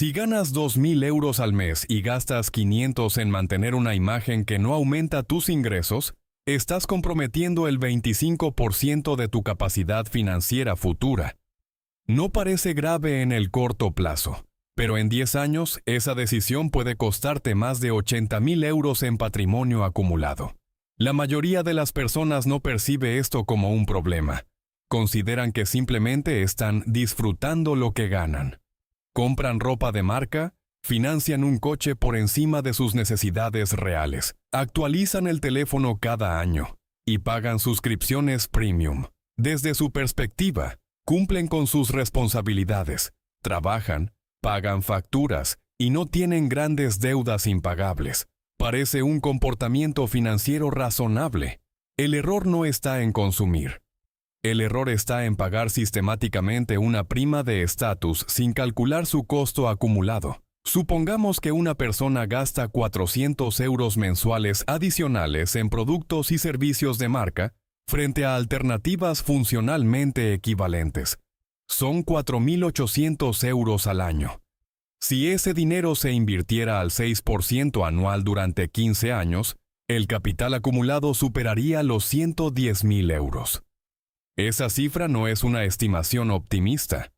Si ganas 2.000 euros al mes y gastas 500 en mantener una imagen que no aumenta tus ingresos, estás comprometiendo el 25% de tu capacidad financiera futura. No parece grave en el corto plazo, pero en 10 años esa decisión puede costarte más de 80.000 euros en patrimonio acumulado. La mayoría de las personas no percibe esto como un problema. Consideran que simplemente están disfrutando lo que ganan. Compran ropa de marca, financian un coche por encima de sus necesidades reales, actualizan el teléfono cada año y pagan suscripciones premium. Desde su perspectiva, cumplen con sus responsabilidades, trabajan, pagan facturas y no tienen grandes deudas impagables. Parece un comportamiento financiero razonable. El error no está en consumir. El error está en pagar sistemáticamente una prima de estatus sin calcular su costo acumulado. Supongamos que una persona gasta 400 euros mensuales adicionales en productos y servicios de marca frente a alternativas funcionalmente equivalentes. Son 4.800 euros al año. Si ese dinero se invirtiera al 6% anual durante 15 años, el capital acumulado superaría los 110.000 euros. Esa cifra no es una estimación optimista.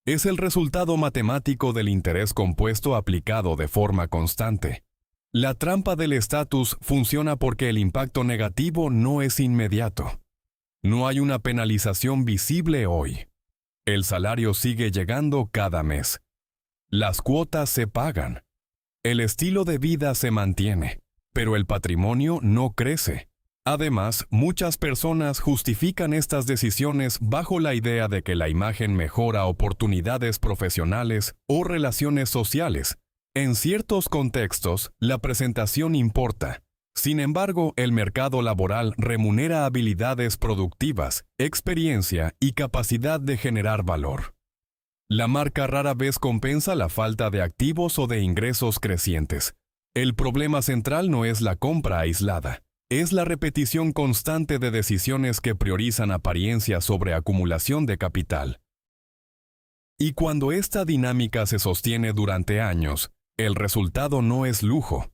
Es el resultado matemático del interés compuesto aplicado de forma constante. La trampa del estatus funciona porque el impacto negativo no es inmediato. No hay una penalización visible hoy. El salario sigue llegando cada mes. Las cuotas se pagan. El estilo de vida se mantiene, pero el patrimonio no crece. Además, muchas personas justifican estas decisiones bajo la idea de que la imagen mejora oportunidades profesionales o relaciones sociales. En ciertos contextos, la presentación importa. Sin embargo, el mercado laboral remunera habilidades productivas, experiencia y capacidad de generar valor. La marca rara vez compensa la falta de activos o de ingresos crecientes. El problema central no es la compra aislada. Es la repetición constante de decisiones que priorizan apariencia sobre acumulación de capital. Y cuando esta dinámica se sostiene durante años, el resultado no es lujo,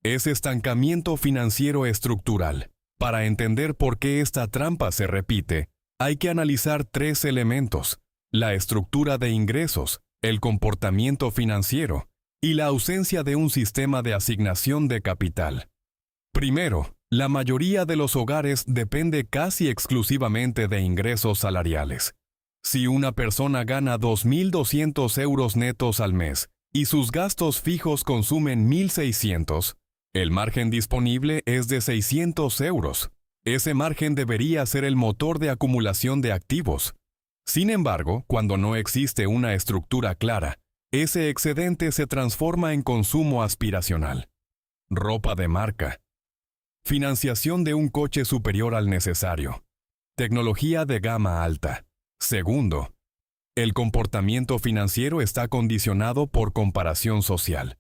es estancamiento financiero estructural. Para entender por qué esta trampa se repite, hay que analizar 3 elementos: la estructura de ingresos, el comportamiento financiero y la ausencia de un sistema de asignación de capital. Primero, la mayoría de los hogares depende casi exclusivamente de ingresos salariales. Si una persona gana 2.200 euros netos al mes y sus gastos fijos consumen 1.600, el margen disponible es de 600 euros. Ese margen debería ser el motor de acumulación de activos. Sin embargo, cuando no existe una estructura clara, ese excedente se transforma en consumo aspiracional. Ropa de marca. Financiación de un coche superior al necesario. Tecnología de gama alta. Segundo, el comportamiento financiero está condicionado por comparación social.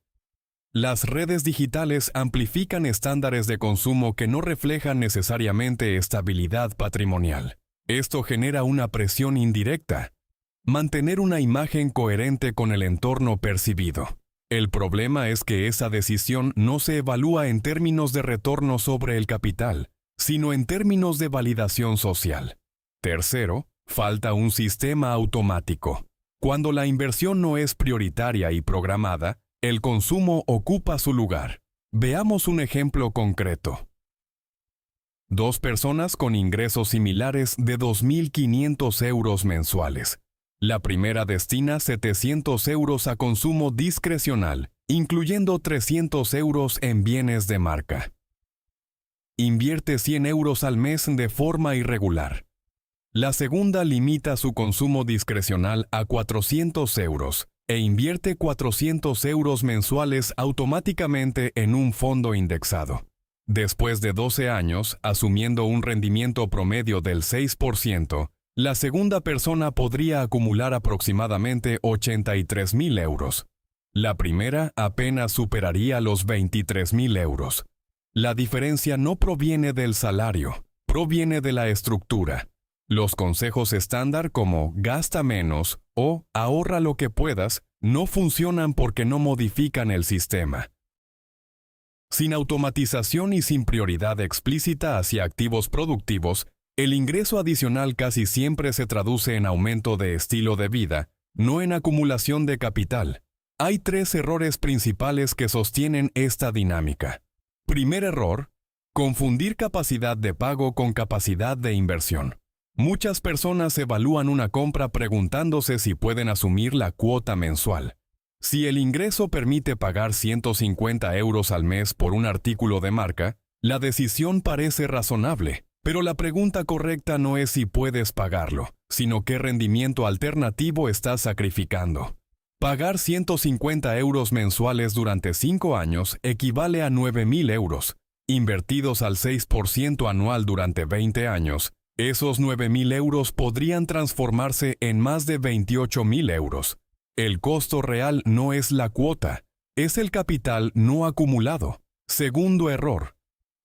Las redes digitales amplifican estándares de consumo que no reflejan necesariamente estabilidad patrimonial. Esto genera una presión indirecta. Mantener una imagen coherente con el entorno percibido. El problema es que esa decisión no se evalúa en términos de retorno sobre el capital, sino en términos de validación social. Tercero, falta un sistema automático. Cuando la inversión no es prioritaria y programada, el consumo ocupa su lugar. Veamos un ejemplo concreto. 2 personas con ingresos similares de 2.500 euros mensuales. La primera destina 700 euros a consumo discrecional, incluyendo 300 euros en bienes de marca. Invierte 100 euros al mes de forma irregular. La segunda limita su consumo discrecional a 400 euros e invierte 400 euros mensuales automáticamente en un fondo indexado. Después de 12 años, asumiendo un rendimiento promedio del 6%, la segunda persona podría acumular aproximadamente 83.000 euros. La primera apenas superaría los 23.000 euros. La diferencia no proviene del salario, proviene de la estructura. Los consejos estándar como gasta menos o ahorra lo que puedas no funcionan porque no modifican el sistema. Sin automatización y sin prioridad explícita hacia activos productivos, el ingreso adicional casi siempre se traduce en aumento de estilo de vida, no en acumulación de capital. Hay 3 errores principales que sostienen esta dinámica. Primer error: confundir capacidad de pago con capacidad de inversión. Muchas personas evalúan una compra preguntándose si pueden asumir la cuota mensual. Si el ingreso permite pagar 150 euros al mes por un artículo de marca, la decisión parece razonable, pero la pregunta correcta no es si puedes pagarlo, sino qué rendimiento alternativo estás sacrificando. Pagar 150 euros mensuales durante 5 años equivale a 9.000 euros. Invertidos al 6% anual durante 20 años, esos 9.000 euros podrían transformarse en más de 28.000 euros. El costo real no es la cuota, es el capital no acumulado. Segundo error: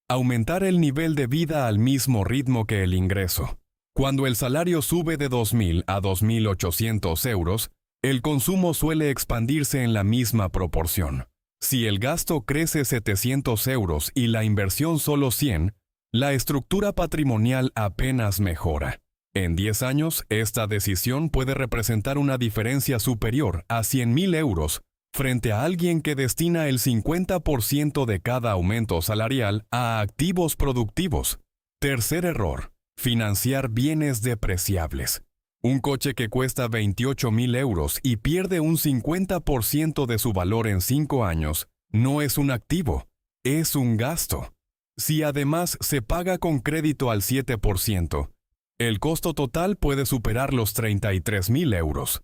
aumentar el nivel de vida al mismo ritmo que el ingreso. Cuando el salario sube de 2.000 a 2.800 euros, el consumo suele expandirse en la misma proporción. Si el gasto crece 700 euros y la inversión solo 100, la estructura patrimonial apenas mejora. En 10 años, esta decisión puede representar una diferencia superior a 100.000 euros frente a alguien que destina el 50% de cada aumento salarial a activos productivos. Tercer error: financiar bienes depreciables. Un coche que cuesta 28.000 euros y pierde un 50% de su valor en 5 años no es un activo, es un gasto. Si además se paga con crédito al 7%, el costo total puede superar los 33.000 euros.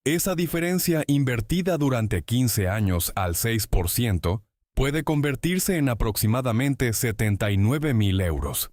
Esa diferencia invertida durante 15 años al 6% puede convertirse en aproximadamente 79.000 euros.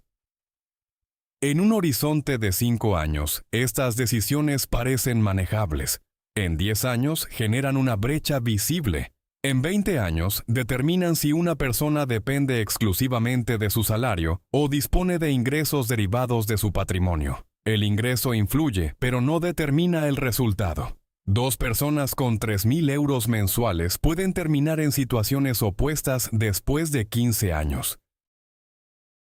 En un horizonte de 5 años, estas decisiones parecen manejables. En 10 años generan una brecha visible. En 20 años determinan si una persona depende exclusivamente de su salario o dispone de ingresos derivados de su patrimonio. El ingreso influye, pero no determina el resultado. 2 personas con 3.000 euros mensuales pueden terminar en situaciones opuestas después de 15 años.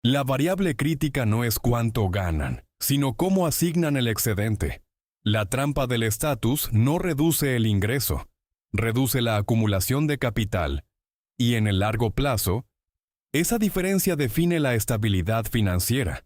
La variable crítica no es cuánto ganan, sino cómo asignan el excedente. La trampa del estatus no reduce el ingreso, reduce la acumulación de capital, y en el largo plazo, esa diferencia define la estabilidad financiera.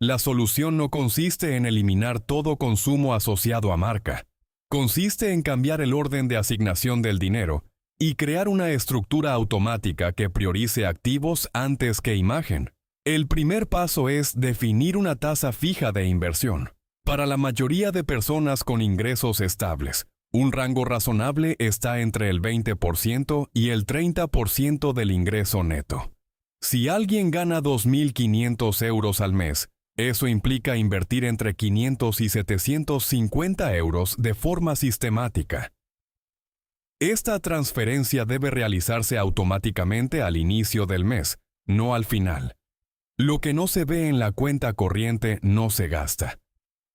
La solución no consiste en eliminar todo consumo asociado a marca. Consiste en cambiar el orden de asignación del dinero y crear una estructura automática que priorice activos antes que imagen. El primer paso es definir una tasa fija de inversión. Para la mayoría de personas con ingresos estables, un rango razonable está entre el 20% y el 30% del ingreso neto. Si alguien gana 2.500 euros al mes, eso implica invertir entre 500 y 750 euros de forma sistemática. Esta transferencia debe realizarse automáticamente al inicio del mes, no al final. Lo que no se ve en la cuenta corriente no se gasta.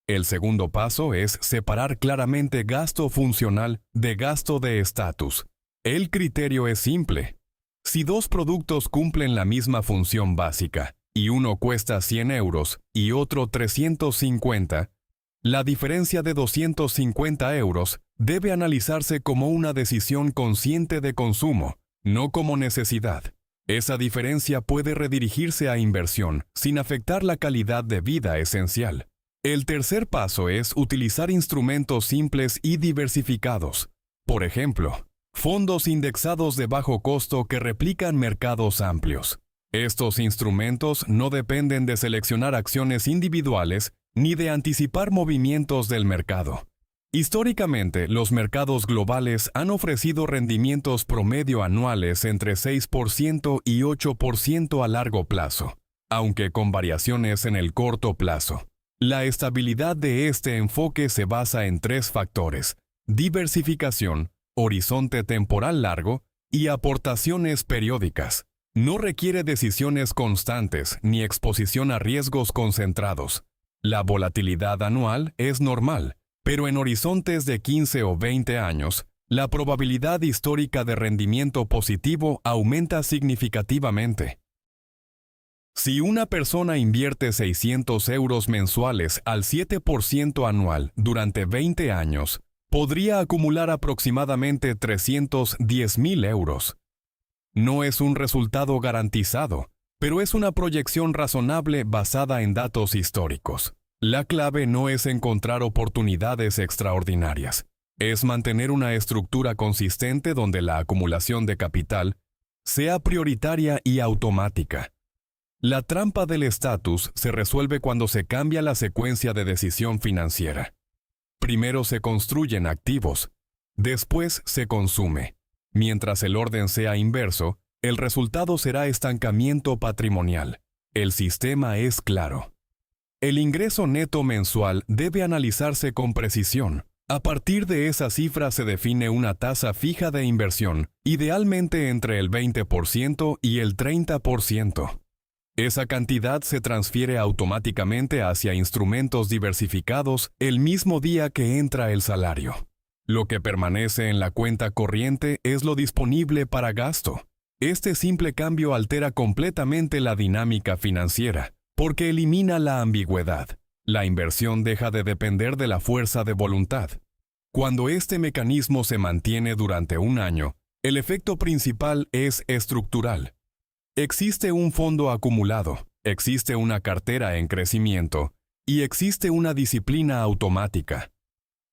El segundo paso es separar claramente gasto funcional de gasto de estatus. El criterio es simple. Si 2 productos cumplen la misma función básica, y uno cuesta 100 euros y otro 350, la diferencia de 250 euros debe analizarse como una decisión consciente de consumo, no como necesidad. Esa diferencia puede redirigirse a inversión sin afectar la calidad de vida esencial. El tercer paso es utilizar instrumentos simples y diversificados. Por ejemplo, fondos indexados de bajo costo que replican mercados amplios. Estos instrumentos no dependen de seleccionar acciones individuales ni de anticipar movimientos del mercado. Históricamente, los mercados globales han ofrecido rendimientos promedio anuales entre 6% y 8% a largo plazo, aunque con variaciones en el corto plazo. La estabilidad de este enfoque se basa en 3 factores: diversificación, horizonte temporal largo y aportaciones periódicas. No requiere decisiones constantes ni exposición a riesgos concentrados. La volatilidad anual es normal, pero en horizontes de 15 o 20 años, la probabilidad histórica de rendimiento positivo aumenta significativamente. Si una persona invierte 600 euros mensuales al 7% anual durante 20 años, podría acumular aproximadamente 310.000 euros. No es un resultado garantizado, pero es una proyección razonable basada en datos históricos. La clave no es encontrar oportunidades extraordinarias, es mantener una estructura consistente donde la acumulación de capital sea prioritaria y automática. La trampa del estatus se resuelve cuando se cambia la secuencia de decisión financiera. Primero se construyen activos, después se consume. Mientras el orden sea inverso, el resultado será estancamiento patrimonial. El sistema es claro. El ingreso neto mensual debe analizarse con precisión. A partir de esa cifra se define una tasa fija de inversión, idealmente entre el 20% y el 30%. Esa cantidad se transfiere automáticamente hacia instrumentos diversificados el mismo día que entra el salario. Lo que permanece en la cuenta corriente es lo disponible para gasto. Este simple cambio altera completamente la dinámica financiera, porque elimina la ambigüedad. La inversión deja de depender de la fuerza de voluntad. Cuando este mecanismo se mantiene durante un año, el efecto principal es estructural. Existe un fondo acumulado, existe una cartera en crecimiento y existe una disciplina automática.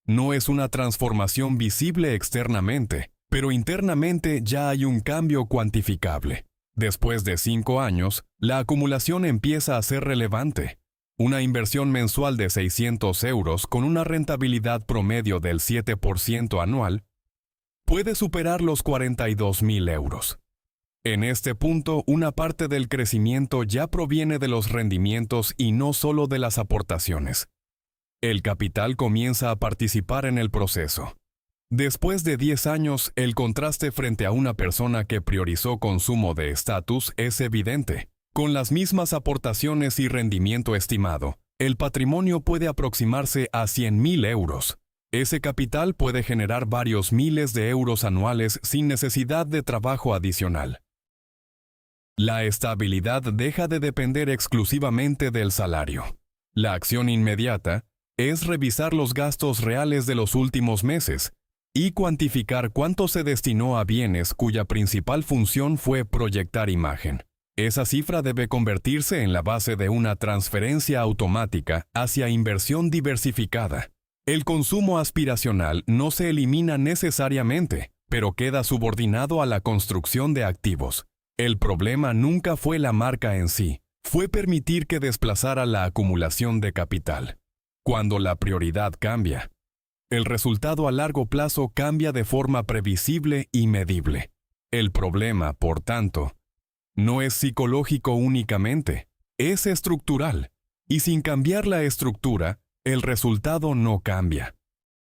No es una transformación visible externamente, pero internamente ya hay un cambio cuantificable. Después de 5 años, la acumulación empieza a ser relevante. Una inversión mensual de 600 euros con una rentabilidad promedio del 7% anual puede superar los 42.000 euros. En este punto, una parte del crecimiento ya proviene de los rendimientos y no solo de las aportaciones. El capital comienza a participar en el proceso. Después de 10 años, el contraste frente a una persona que priorizó consumo de estatus es evidente. Con las mismas aportaciones y rendimiento estimado, el patrimonio puede aproximarse a 100.000 euros. Ese capital puede generar varios miles de euros anuales sin necesidad de trabajo adicional. La estabilidad deja de depender exclusivamente del salario. La acción inmediata es revisar los gastos reales de los últimos meses y cuantificar cuánto se destinó a bienes cuya principal función fue proyectar imagen. Esa cifra debe convertirse en la base de una transferencia automática hacia inversión diversificada. El consumo aspiracional no se elimina necesariamente, pero queda subordinado a la construcción de activos. El problema nunca fue la marca en sí, fue permitir que desplazara la acumulación de capital. Cuando la prioridad cambia, el resultado a largo plazo cambia de forma previsible y medible. El problema, por tanto, no es psicológico únicamente, es estructural, y sin cambiar la estructura, el resultado no cambia.